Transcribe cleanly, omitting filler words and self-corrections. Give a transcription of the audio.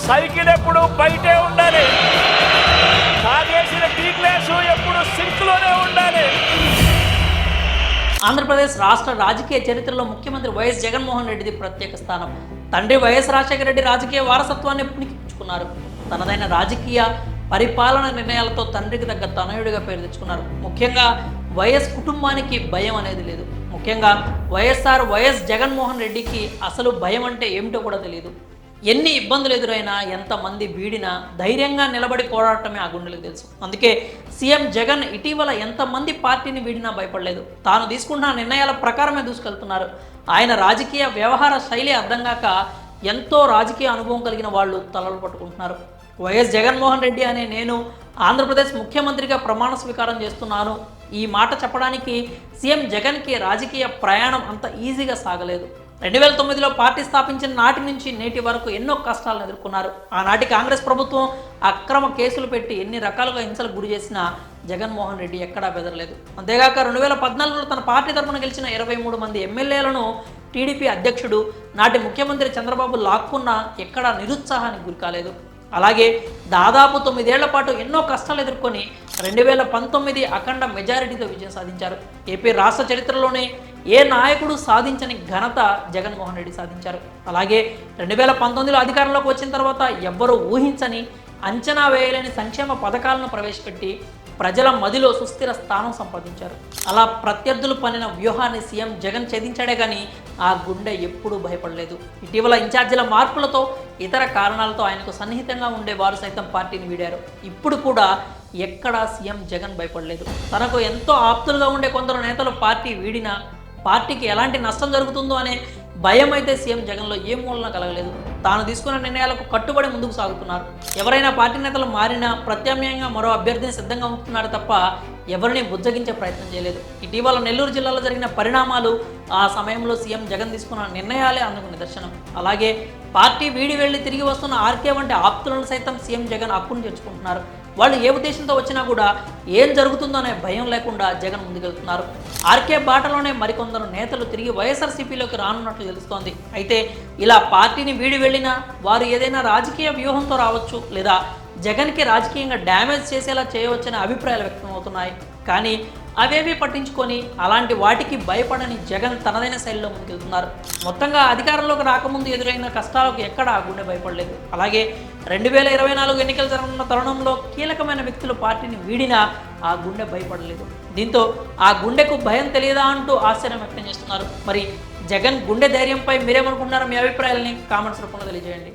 Cycle ఎప్పుడు బయటే ఉండాలి, తాగేసిన టీ గ్లాసు ఎప్పుడు సింక్లోనే ఉండాలి. ఆంధ్రప్రదేశ్ రాష్ట్ర రాజకీయ చరిత్రలో ముఖ్యమంత్రి వైఎస్ జగన్మోహన్ రెడ్డిది ప్రత్యేక స్థానం. తండ్రి వైఎస్ రాజశేఖర రెడ్డి రాజకీయ వారసత్వాన్ని పుణికించుకున్నారు. తనదైన రాజకీయ పరిపాలన నిర్ణయాలతో తండ్రికి తగ్గ తనయుడిగా పేరు తెచ్చుకున్నారు. ముఖ్యంగా వైఎస్ కుటుంబానికి భయం అనేది లేదు. ముఖ్యంగా వైఎస్ జగన్మోహన్ రెడ్డికి అసలు భయం అంటే ఏమిటో కూడా తెలియదు. ఎన్ని ఇబ్బందులు ఎదురైనా, ఎంతమంది వీడినా ధైర్యంగా నిలబడి పోరాటమే ఆ గుండెలకు తెలుసు. అందుకే సీఎం జగన్ ఇటీవల ఎంతమంది పార్టీని వీడినా భయపడలేదు. తాను తీసుకున్న నిర్ణయాల ప్రకారమే దూసుకెళ్తున్నారు. ఆయన రాజకీయ వ్యవహార శైలి అర్థం కాక ఎంతో రాజకీయ అనుభవం కలిగిన వాళ్ళు తలలు పట్టుకుంటున్నారు. వైఎస్ జగన్మోహన్ రెడ్డి అనే నేను ఆంధ్రప్రదేశ్ ముఖ్యమంత్రిగా ప్రమాణ స్వీకారం చేస్తున్నాను. ఈ మాట చెప్పడానికి సీఎం జగన్కి రాజకీయ ప్రయాణం అంత ఈజీగా సాగలేదు. 2009లో పార్టీ స్థాపించిన నాటి నుంచి నేటి వరకు ఎన్నో కష్టాలను ఎదుర్కొన్నారు. ఆనాటి కాంగ్రెస్ ప్రభుత్వం అక్రమ కేసులు పెట్టి ఎన్ని రకాలుగా హింసలకు గురి చేసినా జగన్మోహన్ రెడ్డి ఎక్కడా బెదరలేదు. అంతేగాక 2014లో తన పార్టీ తరఫున గెలిచిన 23 మంది ఎమ్మెల్యేలను టీడీపీ అధ్యక్షుడు నాటి ముఖ్యమంత్రి చంద్రబాబు లాక్కున్నా ఎక్కడా నిరుత్సాహానికి గురి కాలేదు. అలాగే దాదాపు 9 ఏళ్ల పాటు ఎన్నో కష్టాలు ఎదుర్కొని 2019 అఖండ మెజారిటీతో విజయం సాధించారు. ఏపీ రాష్ట్ర చరిత్రలోనే ఏ నాయకుడు సాధించని ఘనత జగన్మోహన్ రెడ్డి సాధించారు. అలాగే 2019లో అధికారంలోకి వచ్చిన తర్వాత ఎవ్వరూ ఊహించని, అంచనా వేయలేని సంక్షేమ పథకాలను ప్రవేశపెట్టి ప్రజల మదిలో సుస్థిర స్థానం సంపాదించారు. అలా ప్రత్యర్థులు పన్నిన వ్యూహాన్ని సీఎం జగన్ ఛేదించాడే కానీ ఆ గుండె ఎప్పుడూ భయపడలేదు. ఇటీవల ఇన్ఛార్జీల మార్పులతో, ఇతర కారణాలతో ఆయనకు సన్నిహితంగా ఉండే వారు సైతం పార్టీని వీడారు. ఇప్పుడు కూడా ఎక్కడా సీఎం జగన్ భయపడలేదు. తనకు ఎంతో ఆప్తులుగా ఉండే కొందరు నేతలు పార్టీ వీడినా పార్టీకి ఎలాంటి నష్టం జరుగుతుందో అనే భయం అయితే సీఎం జగన్లో ఏ మూలన కలగలేదు. తాను తీసుకున్న నిర్ణయాలకు కట్టుబడి ముందుకు సాగుతున్నారు. ఎవరైనా పార్టీ నేతలు మారినా ప్రత్యామ్నాయంగా మరో అభ్యర్థిని సిద్ధంగా ఉంటున్నారు తప్ప ఎవరిని బుజ్జగించే ప్రయత్నం చేయలేదు. ఇటీవల నెల్లూరు జిల్లాలో జరిగిన పరిణామాలు, ఆ సమయంలో సీఎం జగన్ తీసుకున్న నిర్ణయాలే అందుకు నిదర్శనం. అలాగే పార్టీ వీడి వెళ్ళి తిరిగి వస్తున్న ఆర్కే వంటి ఆప్తులను సైతం సీఎం జగన్ అక్కును చేర్చుకుంటున్నారు. వాళ్ళు ఏ ఉద్దేశంతో వచ్చినా కూడా ఏం జరుగుతుందో అనే భయం లేకుండా జగన్ ముందుకెళ్తున్నారు. ఆర్కే బాటలోనే మరికొందరు నేతలు తిరిగి వైఎస్ఆర్సీపీలోకి రానున్నట్లు తెలుస్తోంది. అయితే ఇలా పార్టీని వీడి వెళ్ళినా వారు ఏదైనా రాజకీయ వ్యూహంతో రావచ్చు, లేదా జగన్కి రాజకీయంగా డ్యామేజ్ చేసేలా చేయవచ్చనే అభిప్రాయాలు వ్యక్తమవుతున్నాయి. కానీ అవేవి పట్టించుకొని అలాంటి వాటికి భయపడని జగన్ తనదైన శైలిలో ముందుకెళ్తున్నారు. మొత్తంగా అధికారంలోకి రాకముందు ఎదురైన కష్టాలకు ఎక్కడా ఆ గుండె భయపడలేదు. అలాగే 2024 ఎన్నికలు జరగనున్న తరుణంలో కీలకమైన వ్యక్తులు పార్టీని వీడినా ఆ గుండె భయపడలేదు. దీంతో ఆ గుండెకు భయం తెలియదా అంటూ ఆశ్చర్యం వ్యక్తం చేస్తున్నారు. మరి జగన్ గుండె ధైర్యంపై మీరేమనుకుంటున్నారో మీ అభిప్రాయాలని కామెంట్స్ రూపంలో తెలియజేయండి.